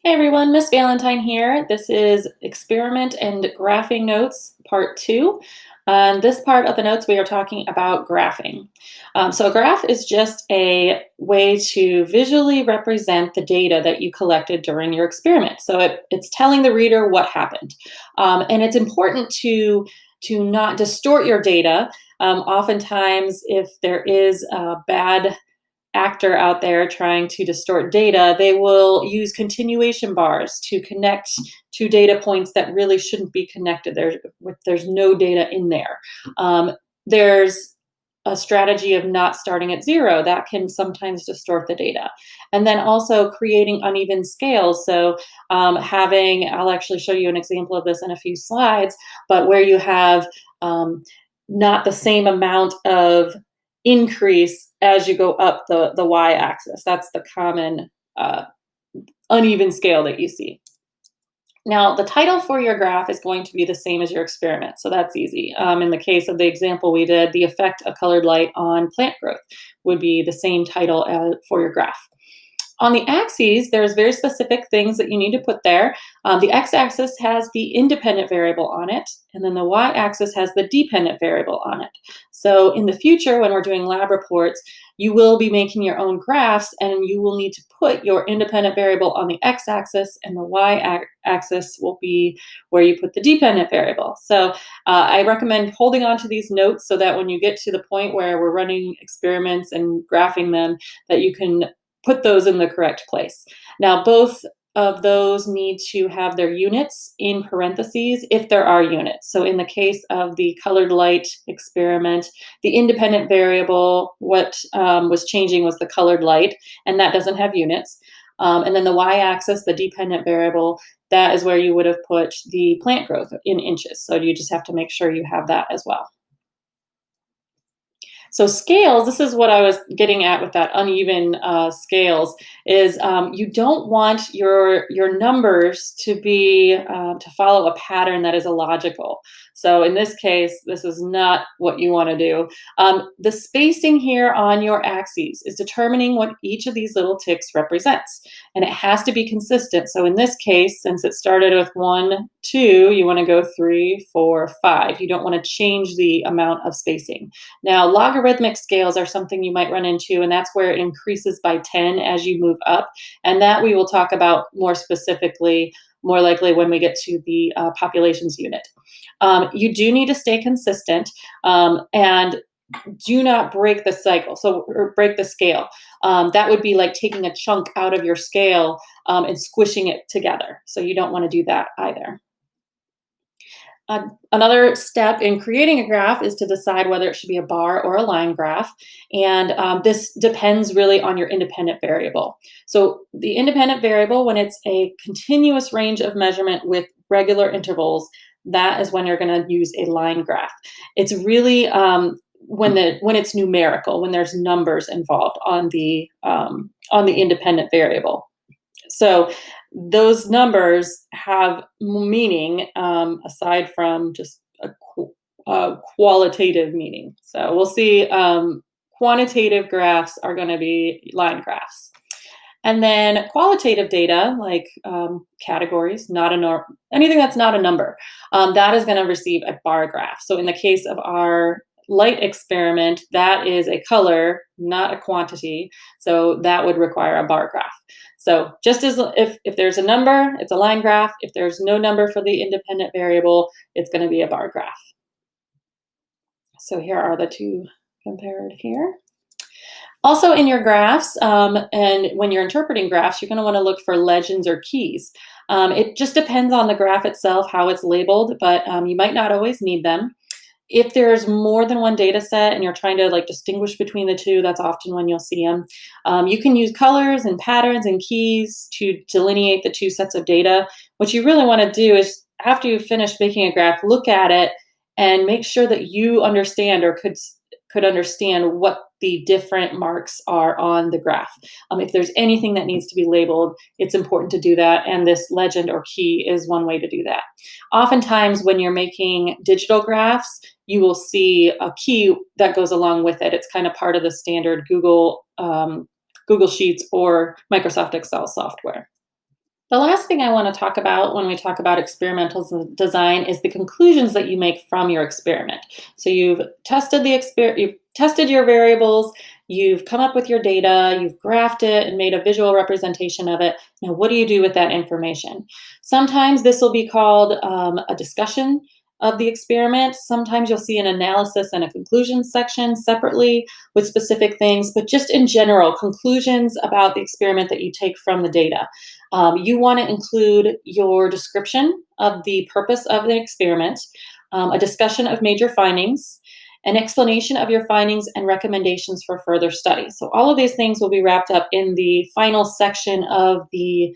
Hey everyone, Miss Valentine here. This is Experiment and Graphing Notes Part 2. On this part of the notes, we are talking about graphing. So a graph is just a way to visually represent the data that you collected during your experiment. So it's telling the reader what happened. And it's important to not distort your data. Oftentimes, if there is a bad actor out there trying to distort data, they will use continuation bars to connect two data points that really shouldn't be connected. There's no data in there. There's a strategy of not starting at zero that can sometimes distort the data. And then also creating uneven scales. So I'll actually show you an example of this in a few slides, but where you have not the same amount of increase as you go up the y-axis. That's the common uneven scale that you see. Now, the title for your graph is going to be the same as your experiment, so that's easy. In the case of the example we did, the effect of colored light on plant growth would be the same title for your graph. On the axes, there's very specific things that you need to put there. The x-axis has the independent variable on it, and then the y-axis has the dependent variable on it. So in the future, when we're doing lab reports, you will be making your own graphs, and you will need to put your independent variable on the x-axis, and the y-axis will be where you put the dependent variable. So I recommend holding on to these notes so that when you get to the point where we're running experiments and graphing them, that you can put those in the correct place. Now, both of those need to have their units in parentheses if there are units. So in the case of the colored light experiment, the independent variable, what was changing was the colored light, and that doesn't have units. And then the y-axis, the dependent variable, that is where you would have put the plant growth in inches. So you just have to make sure you have that as well. So scales, this is what I was getting at with that uneven scales, is you don't want your numbers to be to follow a pattern that is illogical. So in this case, this is not what you want to do. The spacing here on your axes is determining what each of these little ticks represents, and it has to be consistent. So in this case, since it started with 1, 2, you want to go 3, 4, 5. You don't want to change the amount of spacing. Now, logarithmic scales are something you might run into, and that's where it increases by 10 as you move up. And that we will talk about more specifically, more likely when we get to the populations unit. You do need to stay consistent and do not break the cycle, or break the scale. That would be like taking a chunk out of your scale and squishing it together. So you don't want to do that either. Another step in creating a graph is to decide whether it should be a bar or a line graph. And this depends really on your independent variable. So the independent variable, when it's a continuous range of measurement with regular intervals, that is when you're going to use a line graph. It's really when it's numerical, when there's numbers involved on the independent variable. So those numbers have meaning aside from just a qualitative meaning. So we'll see quantitative graphs are going to be line graphs. And then qualitative data, like categories, anything that's not a number, that is going to receive a bar graph. So in the case of our light experiment, that is a color, not a quantity. So that would require a bar graph. So just as if there's a number, it's a line graph. If there's no number for the independent variable, it's going to be a bar graph. So here are the two compared here. Also in your graphs, and when you're interpreting graphs, you're going to want to look for legends or keys. It just depends on the graph itself, how it's labeled, but you might not always need them. If there's more than one data set and you're trying to distinguish between the two, that's often when you'll see them. You can use colors and patterns and keys to delineate the two sets of data. What you really want to do is, after you've finished making a graph, look at it and make sure that you understand or could understand what the different marks are on the graph. If there's anything that needs to be labeled, it's important to do that, and this legend or key is one way to do that. Oftentimes, when you're making digital graphs, you will see a key that goes along with it. It's kind of part of the standard Google Sheets or Microsoft Excel software. The last thing I want to talk about when we talk about experimental design is the conclusions that you make from your experiment. So you've tested your variables, you've come up with your data, you've graphed it and made a visual representation of it. Now, what do you do with that information? Sometimes this will be called a discussion of the experiment. Sometimes you'll see an analysis and a conclusions section separately with specific things, but just in general, conclusions about the experiment that you take from the data. You want to include your description of the purpose of the experiment, a discussion of major findings, an explanation of your findings and recommendations for further study. So all of these things will be wrapped up in the final section of the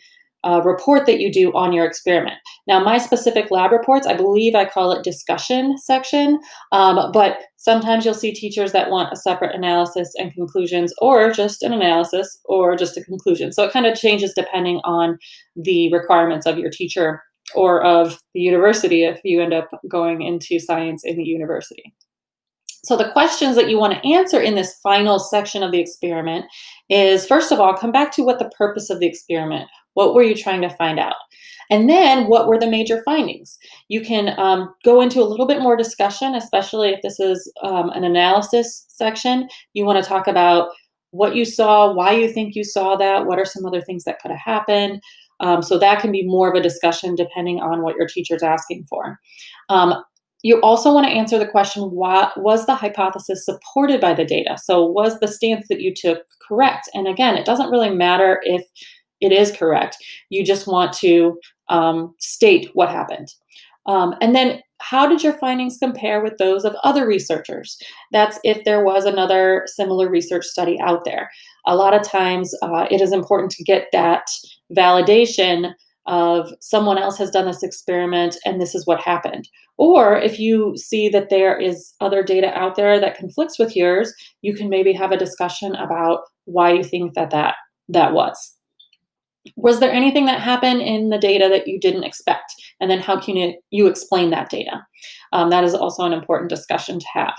report that you do on your experiment. Now, my specific lab reports, I believe I call it discussion section, but sometimes you'll see teachers that want a separate analysis and conclusions, or just an analysis, or just a conclusion. So it kind of changes depending on the requirements of your teacher or of the university if you end up going into science in the university. So the questions that you want to answer in this final section of the experiment is, first of all, come back to what the purpose of the experiment. What were you trying to find out? And then what were the major findings? You can go into a little bit more discussion, especially if this is an analysis section. You want to talk about what you saw, why you think you saw that, what are some other things that could have happened. So that can be more of a discussion depending on what your teacher's asking for. You also want to answer the question, was the hypothesis supported by the data? So was the stance that you took correct? And again, it doesn't really matter if it is correct. You just want to state what happened. And then how did your findings compare with those of other researchers? That's if there was another similar research study out there. A lot of times it is important to get that validation of someone else has done this experiment and this is what happened. Or if you see that there is other data out there that conflicts with yours, you can maybe have a discussion about why you think that was. Was there anything that happened in the data that you didn't expect? And then how can you explain that data? That is also an important discussion to have.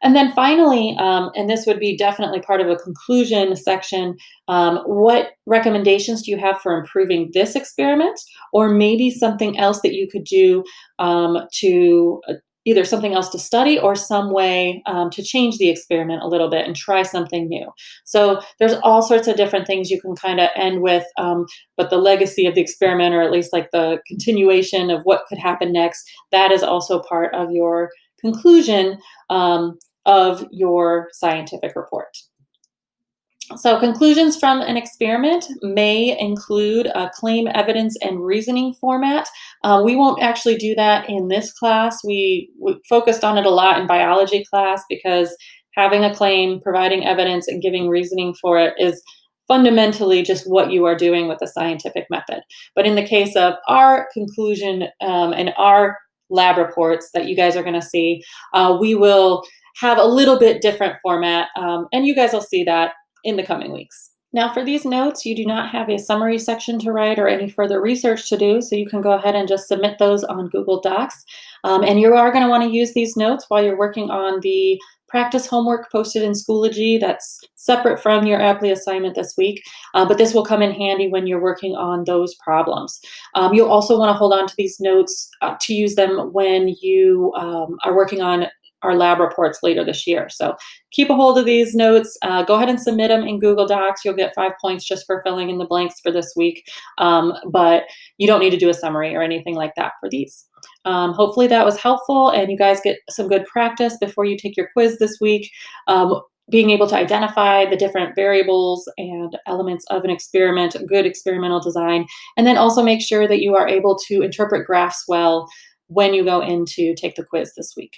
And then finally, and this would be definitely part of a conclusion section, what recommendations do you have for improving this experiment? Or maybe something else that you could do to either something else to study or some way to change the experiment a little bit and try something new. So there's all sorts of different things you can kind of end with, but the legacy of the experiment, or at least like the continuation of what could happen next, that is also part of your conclusion of your scientific report. So conclusions from an experiment may include a claim, evidence, and reasoning format. We won't actually do that in this class. We focused on it a lot in biology class because having a claim, providing evidence, and giving reasoning for it is fundamentally just what you are doing with the scientific method. But in the case of our conclusion and our lab reports that you guys are going to see, we will have a little bit different format, and you guys will see that in the coming weeks. Now for these notes, you do not have a summary section to write or any further research to do, so you can go ahead and just submit those on Google Docs. And you are going to want to use these notes while you're working on the practice homework posted in Schoology that's separate from your Aptly assignment this week, but this will come in handy when you're working on those problems. You'll also want to hold on to these notes to use them when you are working on our lab reports later this year. So keep a hold of these notes. Go ahead and submit them in Google Docs. You'll get 5 points just for filling in the blanks for this week, but you don't need to do a summary or anything like that for these. Hopefully that was helpful and you guys get some good practice before you take your quiz this week. Being able to identify the different variables and elements of an experiment, good experimental design, and then also make sure that you are able to interpret graphs well when you go in to take the quiz this week.